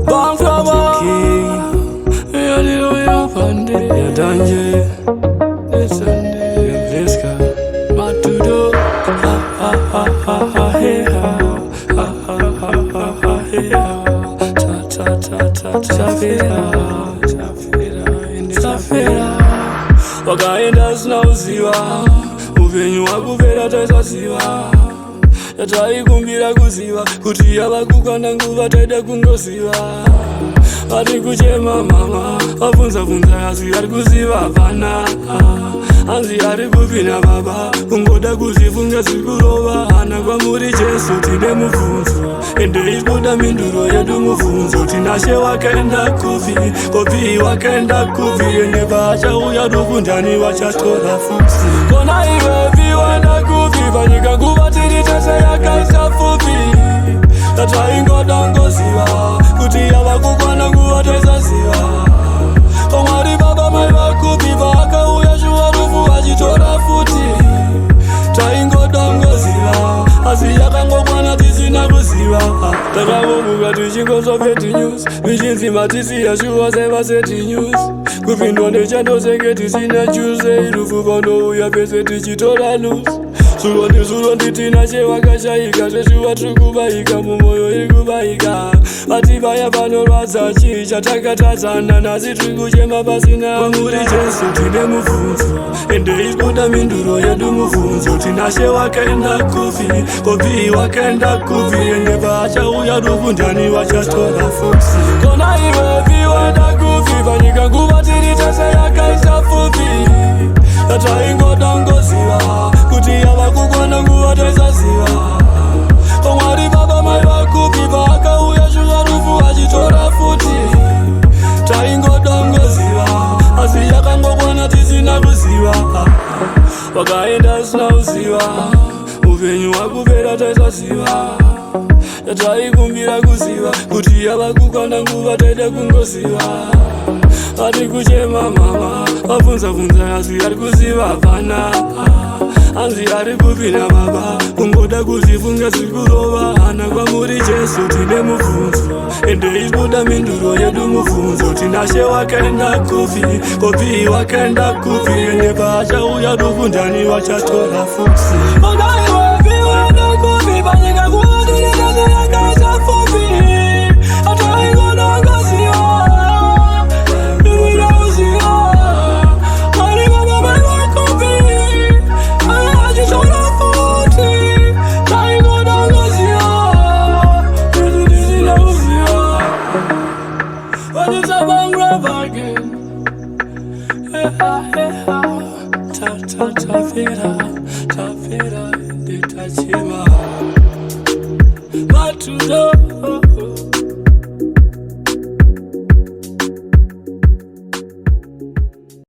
Bankaba, you're the way up and you're danger. This Sunday, this guy, Matudo, ha ha ha ha ha, hey ha, ha ha ha ha ha, hey ha, ta ta ta ta, Safira, Safira, wakaenda sinauziva, upenyu wakupera taisaziva. Yataikumbira kuziva kuti yava kukwana nguva taida kungoziva. Vari kuchema mama vabvunza bvunza asi ari kuziva hapana. Hanzi ari kupinda baba kungoda kuzvifunga zvikurova. Hana kwamuri Jesu tine mubvunzo ende ibuda minduro yedu mubvunzo. Tina She wakaenda kupi kopi wakaenda kupi ende vachauya dukundani vachatora futi. Kona iwe viwanda kupi panyika nguva tiri tese yakaisa fupi. Tataingoda ngoziva kuti yava kukwana nguva taisaziva. Omwari baba mai vakupi vakauya shuwa rufu vachitora futi. Taingoda ngoziva asi yakangokwana tisina kuziva. Takavomuka tichingozwa feti news vichinzima tisiya shuwa sevaseti news. Kupindwa nechandosenge tisina juice rufu vanouya pese tichitora loose. Zuro nditina She wakashayika zveshuva tiri kubayika mumwoyo iri kubayika. Vati vaya vanorwadza chii chatakatadzana nasi tiri kuchema pasina. Kwamuri Jesu tine mubvunzo ende ibuda minduro yedu mubvunzo. Tina She wakaenda kupi kopi wakaenda kupi ende vachauya dukundani vachatora futi. Kona iwe viwanda kupi panyika nguva tiri tese yakaisa fupi. Tataingoda ngoziva kuti yava kukwana nguva taisaziva. Omwari baba mai vakupi vakauya shuva rufu vachitora futi. Taingoda ngoziva asi yakangokwana tisina kuziva. Wakaenda sina kuziva upenyu wakupera taisaziva. Yataikumbira kuziva kuti yava kukwana nguva taida kungoziva. Vari kuchema mama vabvunza bvunza asi ari kuziva hapana. Hanzi ari kupinda baba kungoda kuzvifunga zvikurova. Hana kwamuri Jesu tine mubvunzo ende ibuda minduro yedu mubvunzo. Tina She wakaenda kupi kopi wakaenda kupi ende vachauya dukundani vachatora futi. Wakaiwe viwanda kupi panyika nguva tiri tese yakaisa fupi. Hataingoda ngoziva ta ta ta, Safira.